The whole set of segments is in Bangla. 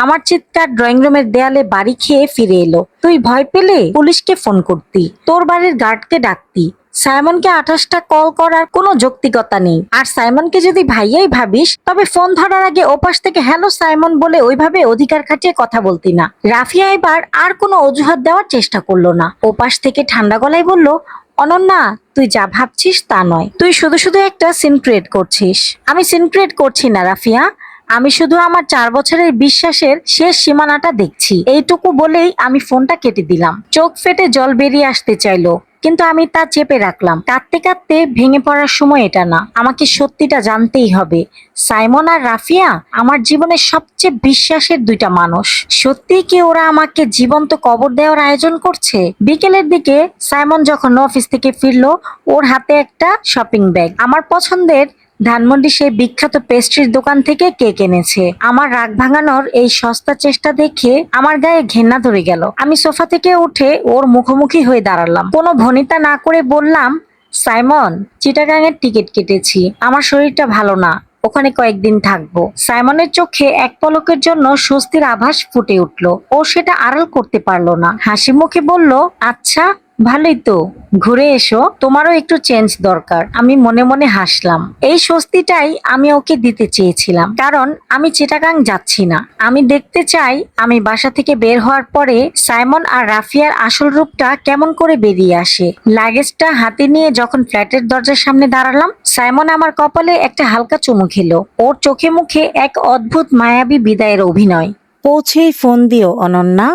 আমার চিৎকার ড্রয়িং রুমের দেয়ালে বাড়ি খেয়ে ফিরে এলো। তুই ভয় পেলে পুলিশকে ফোন করতি, তোর বাড়ির গার্ডকে ডাকতি। সাইমনকে 28টা কল করার কোনো যৌক্তিকতা নেই। আর সাইমনকে যদি ভাইয়াই ভাবিস, তবে ফোন ধরার আগে ওপাশ থেকে হ্যালো সাইমন বলে ওইভাবে অধিকার খাটিয়ে কথা বলতি না। রাফিয়া এবার আর কোনো অজুহাত দেওয়ার চেষ্টা করলো না। ওপাশ থেকে ঠান্ডা গলায় বলল, অনন্যা, তুই যা ভাবছিস তা নয়। তুই শুধু শুধু একটা সিন ক্রিয়েট করছিস। আমি সিন ক্রিয়েট করছি না রাফিয়া, আমি শুধু আমার 4 বছরের বিশ্বাসের শেষ সীমানাটা দেখছি। এইটুকু বলেই আমি ফোনটা কেটে দিলাম। চোখ ফেটে জল বেরিয়ে আসতে চাইলো, কিন্তু আমি তা চেপে রাখলাম। কাঁদতে কাঁদতে ভেঙে পড়ার সময় এটা না। আমাকে সত্যিটা জানতেই হবে। সাইমন আর রাফিয়া আমার জীবনের সবচেয়ে বিশ্বাসের দুইটা মানুষ। সত্যিই কি ওরা আমাকে জীবন্ত কবর দেওয়ার আয়োজন করছে? বিকেলের দিকে সাইমন যখন অফিস থেকে ফিরলো, ওর হাতে একটা শপিং ব্যাগ। আমার পছন্দের ধানমন্ডি সেই বিখ্যাত পেস্ট্রির দোকান থেকে কেক এনেছে। আমার রাগ ভাঙানোর এই সস্তা চেষ্টা দেখে আমার গায়ে ঘেন্না ধরে গেল। আমি সোফা থেকে উঠে ওর মুখোমুখি হয়ে দাঁড়ালাম। কোনো ভনিতা না করে বললাম, সাইমন, চিটাগাং এর টিকিট কেটেছি। আমার শরীরটা ভালো না, ওখানে কয়েকদিন থাকবো। সাইমনের চোখে এক পলকের জন্য স্বস্তির আভাস ফুটে উঠলো। ও সেটা আড়াল করতে পারলো না। হাসি মুখে বলল, আচ্ছা ভালোই তো, ঘুরে এসো, তোমারও একটু চেঞ্জ দরকার। আমি মনে মনে হাসলাম। এই স্বস্তিটাই আমি ওকে দিতে চেয়েছিলাম, কারণ আমি চিটাগাং যাচ্ছি না। আমি দেখতে চাই আমি বাসা থেকে বের হওয়ার পরে সাইমন আর রাফিয়ার আসল রূপটা কেমন করে বেরিয়ে আসে। লাগেজটা হাতে নিয়ে যখন ফ্ল্যাটের দরজার সামনে দাঁড়ালাম, সাইমন আমার কপালে একটা হালকা চুমু খেলো। ওর চোখে মুখে এক অদ্ভুত মায়াবী বিদায়ের অভিনয়। পৌঁছেই ফোন দিও অনন্যা।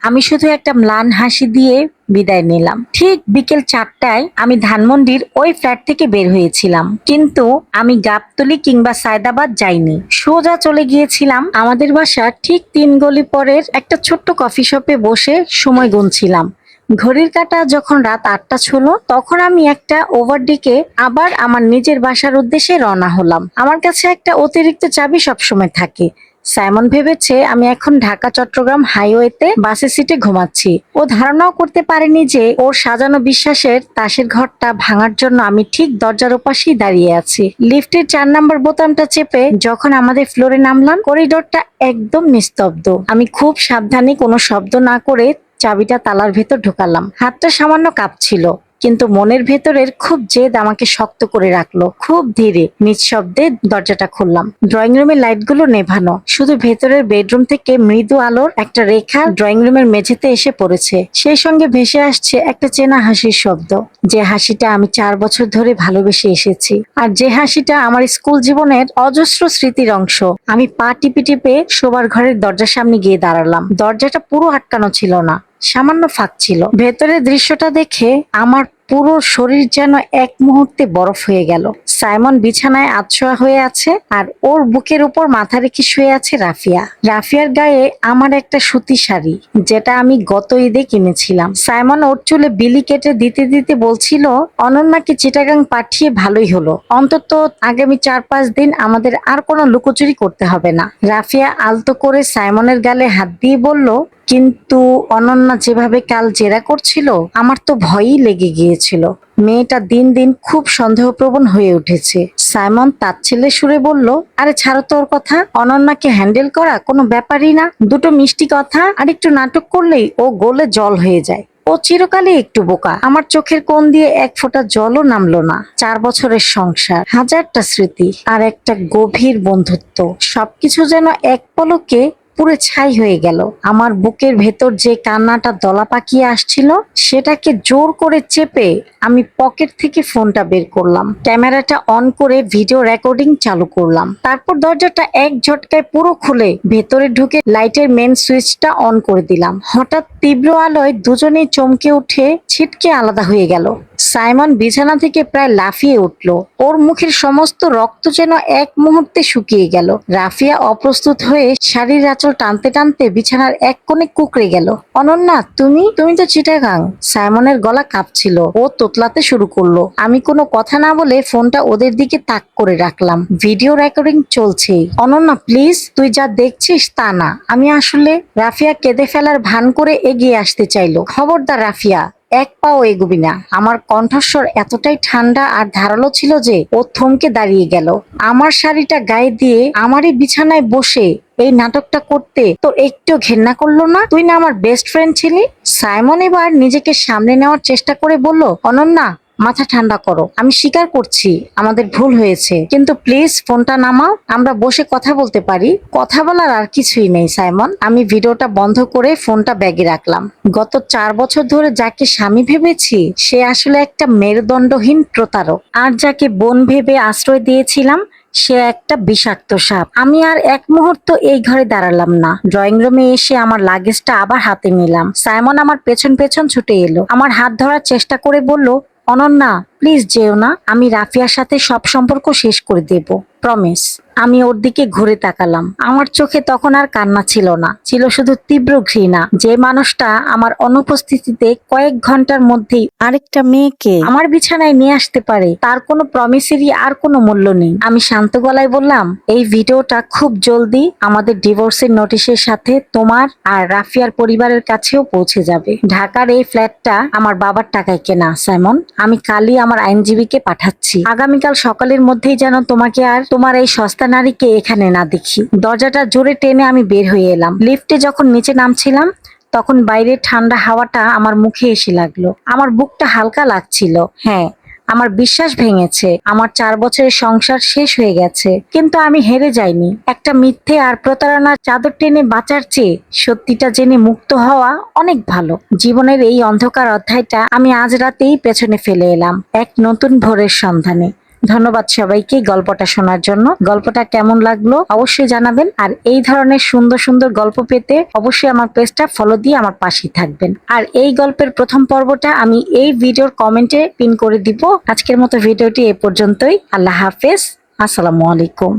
আমি শুধু একটা ম্লান হাসি দিয়ে বিদায় নিলাম। ঠিক বিকেল 4টায় আমি ধানমন্ডির ওই ফ্ল্যাট থেকে বের হয়েছিলাম, কিন্তু আমি গাবতলী কিংবা সায়দাবাদ যাইনি। সোজা চলে গিয়েছিলাম আমাদের বাসা ঠিক 3 গলি পরের একটা ছোট্ট কফি শপে বসে সময় গুনছিলাম। ঘড়ির কাঁটা যখন রাত 8টা ছিল, তখন আমি একটা ওভারডিকে আবার আমার নিজের বাসার উদ্দেশ্যে রওনা হলাম। আমার কাছে একটা অতিরিক্ত চাবি সবসময় থাকে। সাইমন ভেবেছে আমি এখন ঢাকা চট্টগ্রাম হাইওয়েতে বাসের সিটে ঘুমাচ্ছি। ও ধারণাও করতে পারেনি যে ওর সাজানো বিশ্বাসের তাসের ঘরটা ভাঙার জন্য আমি ঠিক দরজার ওপাশেই দাঁড়িয়ে আছি। লিফটের 4 নম্বর বোতামটা চেপে যখন আমাদের ফ্লোরে নামলাম, করিডোরটা একদম নিস্তব্ধ। আমি খুব সাবধানে কোনো শব্দ না করে চাবিটা তালার ভেতর ঢোকালাম। হাতটা সামান্য কাঁপছিল, কিন্তু মনের ভেতরের খুব জেদ আমাকে শক্ত করে রাখলো। খুব ধীরে নিঃশব্দে দরজাটা খুললাম। ড্রয়িং রুমের লাইটগুলো নেভানো, শুধু ভেতরের বেডরুম থেকে মৃদু আলোর একটা রেখা ড্রয়িং রুমের মেঝেতে এসে পড়েছে। সেই সঙ্গে ভেসে আসছে একটা চেনা হাসির শব্দ, যে হাসিটা আমি 4 বছর ধরে ভালোবেসে এসেছি, আর যে হাসিটা আমার স্কুল জীবনের অজস্র স্মৃতির অংশ। আমি পা টিপে টিপে শোবার ঘরের দরজার সামনে গিয়ে দাঁড়ালাম। দরজাটা পুরো আটকানো ছিল না, সামান্য ফাঁক ছিল। ভেতরের দৃশ্যটা দেখে আমার পুরো শরীর যেন এক মুহূর্তে বরফ হয়ে গেল। সাইমন বিছানায় আধশোয়া হয়ে আছে, আর ওর বুকের উপর মাথা রেখে শুয়ে আছে রাফিয়া। রাফিয়ার গায়ে আমার একটা সুতি শাড়ি, যেটা আমি গত ঈদে কিনেছিলাম। সাইমন ওর চুলে বিলি কেটে দিতে দিতে বলছিল, অনন্যাকে চিটাগাং পাঠিয়ে ভালোই হলো, অন্তত আগামী 4-5 দিন আমাদের আর কোনো লুকোচুরি করতে হবে না। রাফিয়া আলতো করে সাইমনের গালে হাত দিয়ে বলল, কিন্তু অনন্যা যেভাবে কাল জেরা করছিল, আমার তো ভয়ই লেগে গিয়েছিল। মেয়েটা দিন দিন খুব সন্দেহপ্রবণ হয়ে উঠেছে। সাইমন তাচ্ছিল্যে সুরে বলল, আরে ছাড়ো তো ওর কথা। অনন্যাকে হ্যান্ডেল করা কোনো ব্যাপারই না। দুটো মিষ্টি কথা আর একটু নাটক করলেই ও গলে জল হয়ে যায়। ও চিরকালই একটু বোকা। আমার চোখের কোণ দিয়ে এক ফোঁটা জলও নামলো না। 4 বছরের সংসার, হাজারটা স্মৃতি, আর একটা গভীর বন্ধুত্ব, সবকিছু যেন এক পলকে পুরো ছাই হয়ে গেল। আমার বুকের ভেতর যে কান্নাটা দলা পাকিয়ে আসছিল, সেটাকে জোর করে চেপে আমি পকেট থেকে ফোনটা বের করলাম। ক্যামেরাটা অন করে ভিডিও রেকর্ডিং চালু করলাম। তারপর দরজাটা এক ঝটকায় পুরো খুলে ভেতরে ঢুকে লাইটের মেন সুইচটা অন করে দিলাম। হঠাৎ তীব্র আলোয় দুজনেই চমকে উঠে ছিটকে আলাদা হয়ে গেল। সাইমন বিছানা থেকে প্রায় লাফিয়ে উঠল। ওর মুখের সমস্ত রক্ত যেন এক মুহূর্তে শুকিয়ে গেল। রাফিয়া অপ্রস্তুত হয়ে শাড়ির আঁচল টানতে টানতে বিছানার এক কোণে কুঁকড়ে গেল। অনন্যা, তুমি তুমি তো চিটাগাং। সাইমনের গলা কাঁপছিল। ও তোতলাতে শুরু করলো। আমি কোনো কথা না বলে ফোনটা ওদের দিকে তাক করে রাখলাম। ভিডিও রেকর্ডিং চলছেই। অনন্যা প্লিজ, তুই যা দেখছিস তা না। আমি আসলে রাফিয়া কেঁদে ফেলার ভান করে এগিয়ে আসতে চাইলো। খবরদার রাফিয়া, এক পাও এগুবি না। আমার কণ্ঠস্বর এতটাই ঠান্ডা আর ধারালো ছিল যে ও থমকে দাঁড়িয়ে গেল। আমার শাড়িটা গায়ে দিয়ে আমারই বিছানায় বসে এই নাটকটা করতে তোর একটু ঘেন্না করলো না? তুই না আমার বেস্ট ফ্রেন্ড ছিলি। সাইমন এবার নিজেকে সামনে নেওয়ার চেষ্টা করে বলল, অনন্যা, মাথা ঠান্ডা করো। আমি স্বীকার করছি আমাদের ভুল হয়েছে, কিন্তু প্লিজ ফোনটা নামাও, আমরা বসে কথা বলতে পারি। কথা বলার আর কিছুই নেই সাইমন। আমি ভিডিওটা বন্ধ করে ফোনটা ব্যাগে রাখলাম। গত 4 বছর ধরে যাকে স্বামী ভেবেছি সে আসলে একটা মেরুদণ্ডহীন প্রতারক, আর যাকে বোন ভেবে আশ্রয় দিয়েছিলাম সে একটা বিষাক্ত সাপ। আমি আর এক মুহূর্ত এই ঘরে দাঁড়ালাম না। ড্রয়িং রুমে এসে আমার লাগেজটা আবার হাতে নিলাম। সাইমন আমার পেছন পেছন ছুটে এলো, আমার হাত ধরার চেষ্টা করে বলল, অনন্যা, প্লিজ যেও না। আমি রাফিয়ার সাথে সব সম্পর্ক শেষ করে দেব, প্রমিস। আমি ওর দিকে ঘুরে তাকালাম। আমার চোখে তখন আর কান্না ছিল না, ছিল শুধু তীব্র ঘৃণা। যে মানুষটা আমার অনুপস্থিতিতে কয়েক ঘন্টার মধ্যেই আরেকটা মেয়েকে আমার বিছানায় নিয়ে আসতে পারে, তার কোনো প্রমিসেরই আর কোনো মূল্য নেই। আমি শান্ত গলায় বললাম, এই ভিডিওটা খুব জলদি আমাদের ডিভোর্সের নোটিশের সাথে তোমার আর রাফিয়ার পরিবারের কাছেও পৌঁছে যাবে। ঢাকার এই ফ্ল্যাটটা আমার বাবার টাকায় কেনা সাইমন। আমি কালই আমার আইনজীবীকে পাঠাচ্ছি। আগামীকাল সকালের মধ্যেই যেন তোমাকে আর তোমার এই সস্তা নারীকে এখানে না দেখি। দরজাটা জোরে টেনে আমি বের হয়ে এলাম। লিফটে যখন নিচে নামছিলাম তখন বাইরের ঠান্ডা হাওয়াটা আমার মুখে এসে লাগলো। আমার বুকটা হালকা লাগছিল। হ্যাঁ, আমার বিশ্বাস ভেঙেছে, আমার 4 বছরের সংসার শেষ হয়ে গেছে, কিন্তু আমি হেরে যাইনি। একটা মিথ্যে আর প্রতারণার চাদর টেনে বাঁচার চেয়ে সত্যিটা জেনে মুক্ত হওয়া অনেক ভালো। জীবনের এই অন্ধকার অধ্যায়টা আমি আজ রাতেই পেছনে ফেলে এলাম এক নতুন ভোরের সন্ধানে। ধন্যবাদ সবাইকে গল্পটা শোনার জন্য। গল্পটা কেমন লাগলো অবশ্যই জানাবেন, আর এই ধরনের সুন্দর সুন্দর গল্প পেতে অবশ্যই আমার পেজটা ফলো দিয়ে আমার পাশেই থাকবেন। আর এই গল্পের প্রথম পর্বটা আমি এই ভিডিওর কমেন্টে পিন করে দিব। আজকের মতো ভিডিওটি এ পর্যন্তই। আল্লাহ হাফেজ, আসসালামু আলাইকুম।